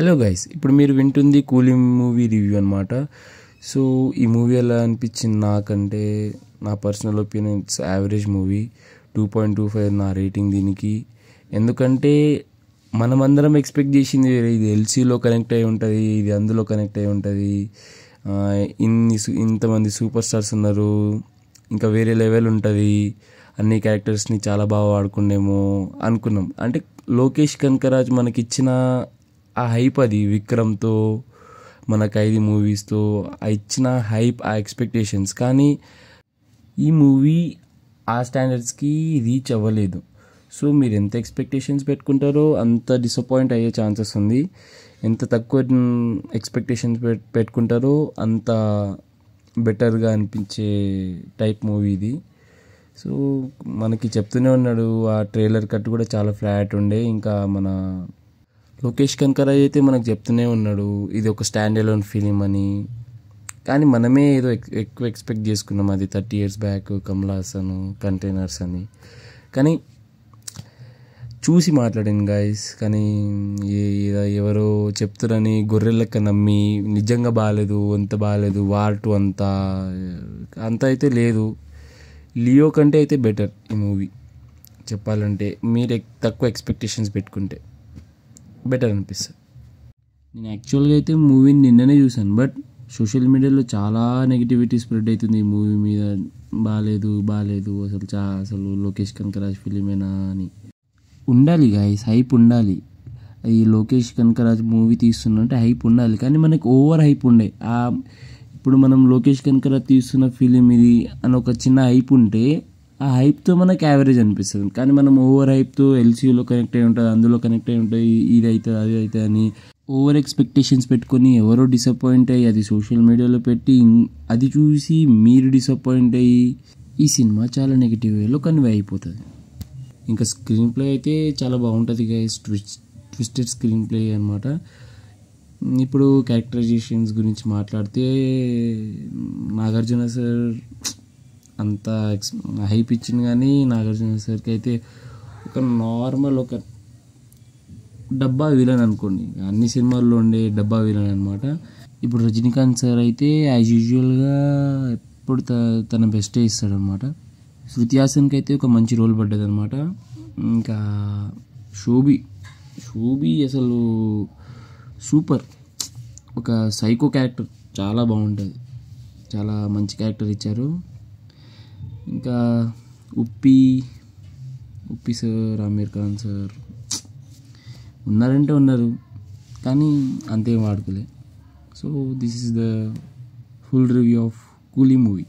Hello guys, ఇప్పుడు మీరు వింటుంది కూలీ మూవీ రివ్యూ అనమాట. సో ఈ మూవీ ఎలా అనిపించింది నాకంటే, నా personal opinion it's average movie. 2.25 నా రేటింగ్ దీనికి. ఎందుకంటే మనమందరం ఎక్స్పెక్ట్ చేసింది వేరే. ఇది ఎల్సీలో కనెక్ట్ అయి ఉంటుంది, ఇది అందులో కనెక్ట్ అయి ఉంటుంది, ఇంతమంది సూపర్ స్టార్స్ ఉన్నారు, ఇంకా వేరే లెవెల్ ఉంటుంది, అన్ని క్యారెక్టర్స్ని చాలా బాగా వాడుకునేమో అనుకున్నాం. అంటే లోకేష్ కనకరాజ్ మనకిచ్చిన ఆ హైప్, అది విక్రమ్తో మన ఖైదీ మూవీస్తో ఇచ్చిన హైప్, ఆ ఎక్స్పెక్టేషన్స్, కానీ ఈ మూవీ ఆ స్టాండర్డ్స్కి రీచ్ అవ్వలేదు. సో మీరు ఎంత ఎక్స్పెక్టేషన్స్ పెట్టుకుంటారో అంత డిసప్పాయింట్ అయ్యే ఛాన్సెస్ ఉంది. ఎంత తక్కువ ఎక్స్పెక్టేషన్స్ పెట్టుకుంటారో అంత బెటర్గా అనిపించే టైప్ మూవీ ఇది. సో మనకి చెప్తూనే ఉన్నాడు, ఆ ట్రైలర్ కట్ కూడా చాలా ఫ్లాట్ ఉండే. ఇంకా మన లోకేష్ కనకరాజ్ అయితే మనకు చెప్తూనే ఉన్నాడు ఇది ఒక స్టాండ్ అలోన్ ఫిలిం అని. కానీ మనమే ఏదో ఎక్కువ ఎక్స్పెక్ట్ చేసుకున్నాం, అది 30 years back Kamal Haasan containers అని. కానీ చూసి మాట్లాడాను గైస్. కానీ ఎవరో చెప్తారని గొర్రెలక్క నమ్మి నిజంగా బాగాలేదు, అంత బాగాలేదు, వార్ 2 అంత అయితే లేదు. లియో కంటే అయితే బెటర్ ఈ మూవీ చెప్పాలంటే. మీరు తక్కువ ఎక్స్పెక్టేషన్స్ పెట్టుకుంటే బెటర్ అనిపిస్తుంది. నేను యాక్చువల్గా అయితే మూవీని నిన్ననే చూశాను, బట్ సోషల్ మీడియాలో చాలా నెగిటివిటీ స్ప్రెడ్ అవుతుంది ఈ మూవీ మీద. బాగాలేదు అసలు లోకేష్ కనకరాజ్ ఫిలిమేనా అని. ఉండాలి గాయస్, హైప్ ఉండాలి. ఈ లోకేష్ కనకరాజ్ మూవీ తీస్తున్నంటే హైప్ ఉండాలి, కానీ మనకి ఓవర్ హైప్ ఉండే. ఇప్పుడు మనం లోకేష్ కనకరాజ్ తీస్తున్న ఫిలిం ఇది అని ఒక చిన్న హైప్ ఉంటే ఆ హైప్తో మనకు యావరేజ్ అనిపిస్తుంది. కానీ మనం ఓవర్ హైప్తో ఎల్సీయూలో కనెక్ట్ అయి ఉంటుంది, అందులో కనెక్ట్ అయి ఉంటుంది, ఇది అవుతుంది అది అవుతుంది అని ఓవర్ ఎక్స్పెక్టేషన్స్ పెట్టుకొని ఎవరో డిసప్పాయింట్ అయ్యి అది సోషల్ మీడియాలో పెట్టి అది చూసి మీరు డిసప్పాయింట్ అయ్యి ఈ సినిమా చాలా నెగిటివ్ వేలో కన్వే అయిపోతుంది. ఇంకా స్క్రీన్ ప్లే అయితే చాలా బాగుంటుంది గైస్, ట్విస్టెడ్ స్క్రీన్ ప్లే అనమాట. ఇప్పుడు క్యారెక్టరైజేషన్స్ గురించి మాట్లాడితే నాగార్జున సార్ అంత హైప్ ఇచ్చింది, కానీ నాగార్జున సార్కి అయితే ఒక నార్మల్ ఒక డబ్బా విలన్ అనుకోండి, అన్ని సినిమాల్లో ఉండే డబ్బా విలన్ అనమాట. ఇప్పుడు రజనీకాంత్ సార్ అయితే యాజ్ యూజువల్గా ఎప్పుడు తన బెస్టే ఇస్తాడనమాట. శృతి హాసన్కి అయితే ఒక మంచి రోల్ పడ్డది అనమాట. ఇంకా శోభి అసలు సూపర్, ఒక సైకో క్యారెక్టర్ చాలా బాగుంటుంది, చాలా మంచి క్యారెక్టర్ ఇచ్చారు. ఇంకా ఉప్పి సార్, ఆమీర్ ఖాన్ సార్ ఉన్నారంటే ఉన్నారు, కానీ అంతేం వాడుకోలే. So this is the full review of Coolie movie.